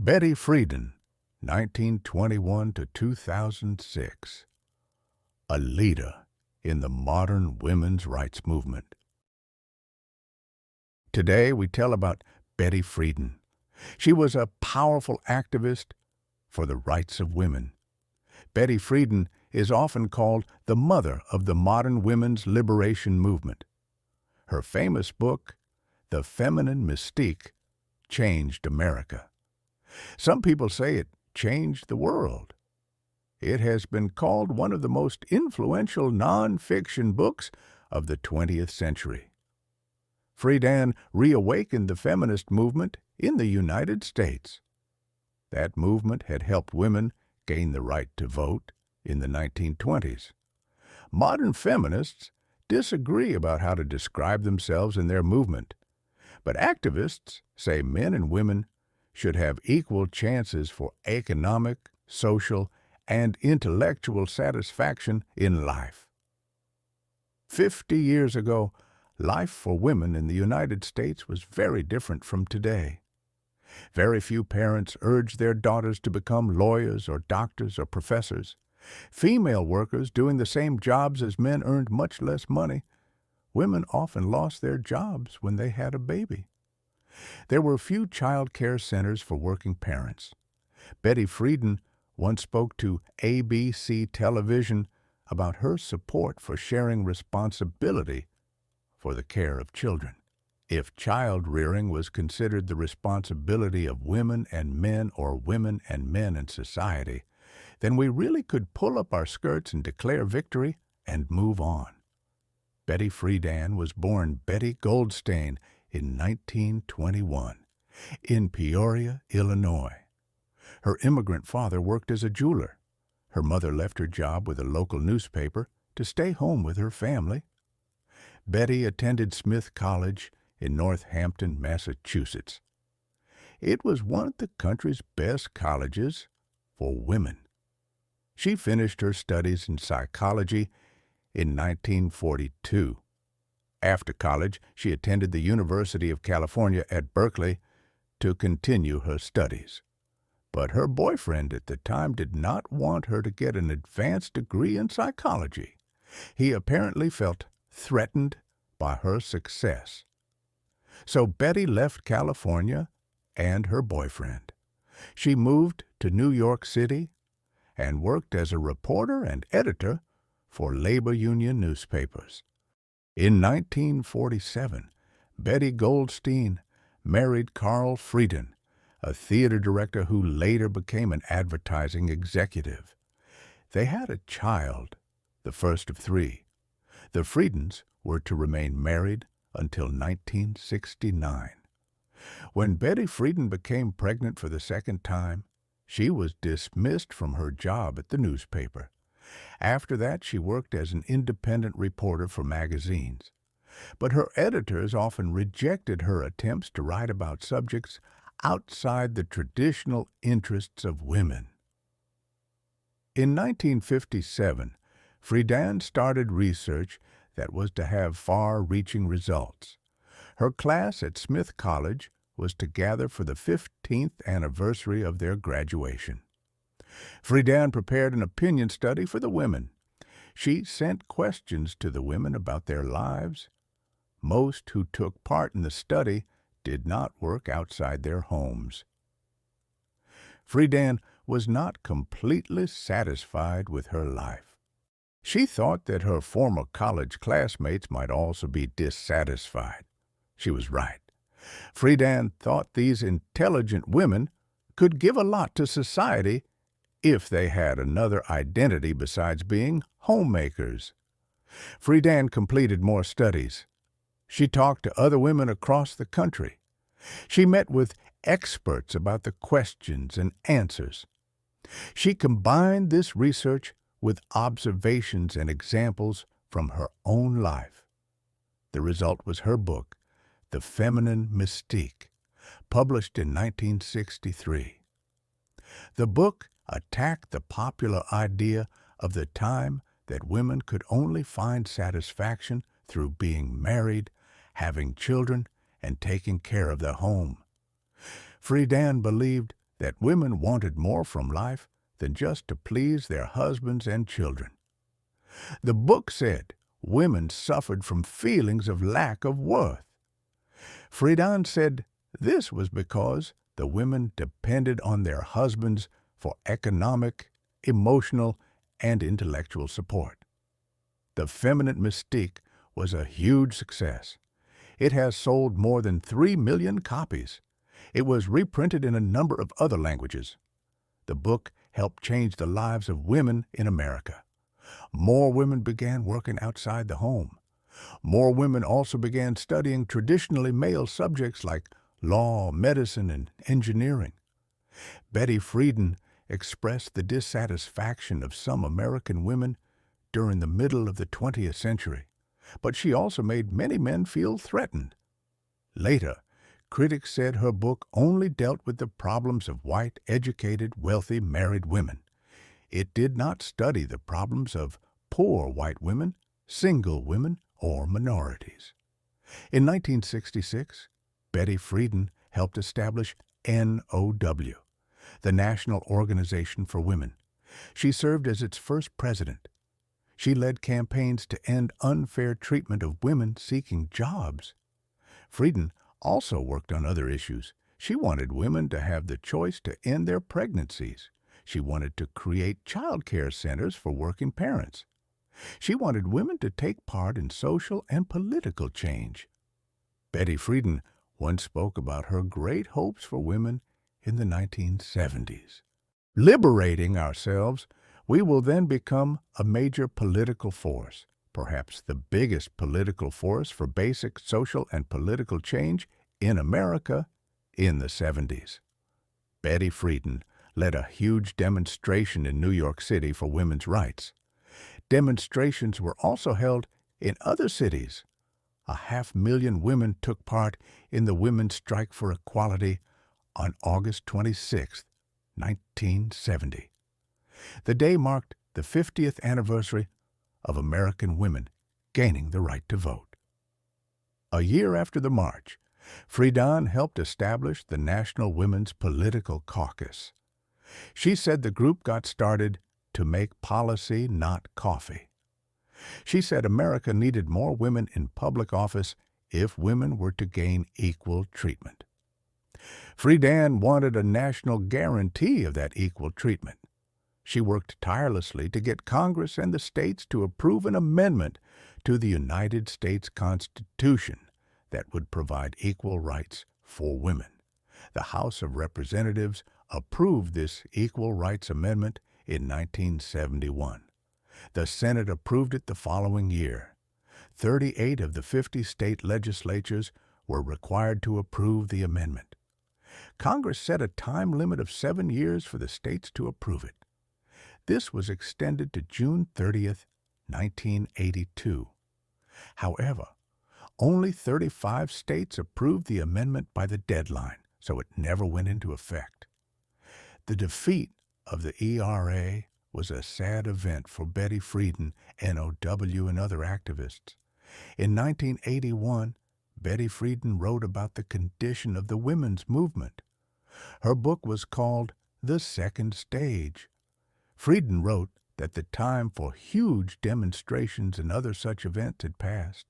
Betty Friedan, 1921 to 2006, a leader in the modern women's rights movement. Today we tell about Betty Friedan. She was a powerful activist for the rights of women. Betty Friedan is often called the mother of the modern women's liberation movement. Her famous book, The Feminine Mystique, changed America. Some people say it changed the world. It has been called one of the most influential non-fiction books of the 20th century. Friedan reawakened the feminist movement in the United States. That movement had helped women gain the right to vote in the 1920s. Modern feminists disagree about how to describe themselves and their movement, but activists say men and women should have equal chances for economic, social, and intellectual satisfaction in life. 50 years ago, life for women in the United States was very different from today. Very few parents urged their daughters to become lawyers or doctors or professors. Female workers doing the same jobs as men earned much less money. Women often lost their jobs when they had a baby. There were few child care centers for working parents. Betty Friedan once spoke to ABC television about her support for sharing responsibility for the care of children. If child-rearing was considered the responsibility of women and men or women and men in society, then we really could pull up our skirts and declare victory and move on. Betty Friedan was born Betty Goldstein in 1921 in Peoria, Illinois. Her immigrant father worked as a jeweler. Her mother left her job with a local newspaper to stay home with her family. Betty attended Smith College in Northampton, Massachusetts. It was one of the country's best colleges for women. She finished her studies in psychology in 1942. After college, she attended the University of California at Berkeley to continue her studies. But her boyfriend at the time did not want her to get an advanced degree in psychology. He apparently felt threatened by her success. So Betty left California and her boyfriend. She moved to New York City and worked as a reporter and editor for labor union newspapers. In 1947, Betty Goldstein married Carl Friedan, a theater director who later became an advertising executive. They had a child, the first of three. The Friedans were to remain married until 1969. When Betty Friedan became pregnant for the second time, she was dismissed from her job at the newspaper. After that, she worked as an independent reporter for magazines. But her editors often rejected her attempts to write about subjects outside the traditional interests of women. In 1957, Friedan started research that was to have far-reaching results. Her class at Smith College was to gather for the 15th anniversary of their graduation. Friedan prepared an opinion study for the women. She sent questions to the women about their lives. Most who took part in the study did not work outside their homes. Friedan was not completely satisfied with her life. She thought that her former college classmates might also be dissatisfied. She was right. Friedan thought these intelligent women could give a lot to society if they had another identity besides being homemakers. Friedan completed more studies. She talked to other women across the country. She met with experts about the questions and answers. She combined this research with observations and examples from her own life. The result was her book, The Feminine Mystique, published in 1963. The book attacked the popular idea of the time that women could only find satisfaction through being married, having children, and taking care of their home. Friedan believed that women wanted more from life than just to please their husbands and children. The book said women suffered from feelings of lack of worth. Friedan said this was because the women depended on their husbands for economic, emotional, and intellectual support. The Feminine Mystique was a huge success. It has sold more than 3 million copies. It was reprinted in a number of other languages. The book helped change the lives of women in America. More women began working outside the home. More women also began studying traditionally male subjects like law, medicine, and engineering. Betty Friedan expressed the dissatisfaction of some American women during the middle of the 20th century, but she also made many men feel threatened. Later, critics said her book only dealt with the problems of white, educated, wealthy, married women. It did not study the problems of poor white women, single women, or minorities. In 1966, Betty Friedan helped establish NOW, the National Organization for Women. She served as its first president. She led campaigns to end unfair treatment of women seeking jobs. Friedan also worked on other issues. She wanted women to have the choice to end their pregnancies. She wanted to create child care centers for working parents. She wanted women to take part in social and political change. Betty Friedan once spoke about her great hopes for women in the 1970s. Liberating ourselves, we will then become a major political force, perhaps the biggest political force for basic social and political change in America in the 70s. Betty Friedan led a huge demonstration in New York City for women's rights. Demonstrations were also held in other cities. 500,000 women took part in the Women's Strike for Equality on August 26, 1970. The day marked the 50th anniversary of American women gaining the right to vote. A year after the march, Friedan helped establish the National Women's Political Caucus. She said the group got started to make policy, not coffee. She said America needed more women in public office if women were to gain equal treatment. Friedan wanted a national guarantee of that equal treatment. She worked tirelessly to get Congress and the states to approve an amendment to the United States Constitution that would provide equal rights for women. The House of Representatives approved this Equal Rights Amendment in 1971. The Senate approved it the following year. 38 of the 50 state legislatures were required to approve the amendment. Congress set a time limit of 7 years for the states to approve it. This was extended to June 30th, 1982. However, only 35 states approved the amendment by the deadline, so it never went into effect. The defeat of the ERA was a sad event for Betty Friedan, NOW, and other activists. In 1981, Betty Friedan wrote about the condition of the women's movement. Her book was called The Second Stage. Friedan wrote that the time for huge demonstrations and other such events had passed.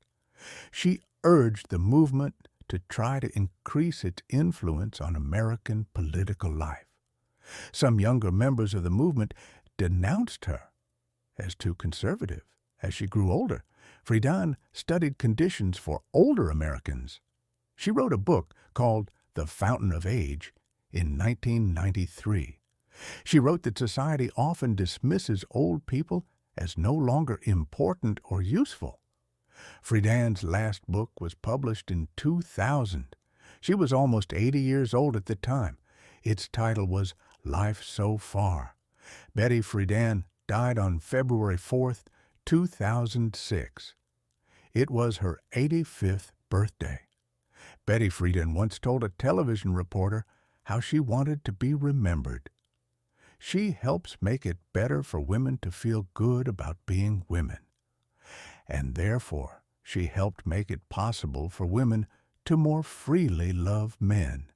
She urged the movement to try to increase its influence on American political life. Some younger members of the movement denounced her as too conservative. As she grew older, Friedan studied conditions for older Americans. She wrote a book called The Fountain of Age in 1993. She wrote that society often dismisses old people as no longer important or useful. Friedan's last book was published in 2000. She was almost 80 years old at the time. Its title was Life So Far. Betty Friedan died on February 4th, 2006. It was her 85th birthday. Betty Friedan once told a television reporter how she wanted to be remembered. She helps make it better for women to feel good about being women. And therefore, she helped make it possible for women to more freely love men.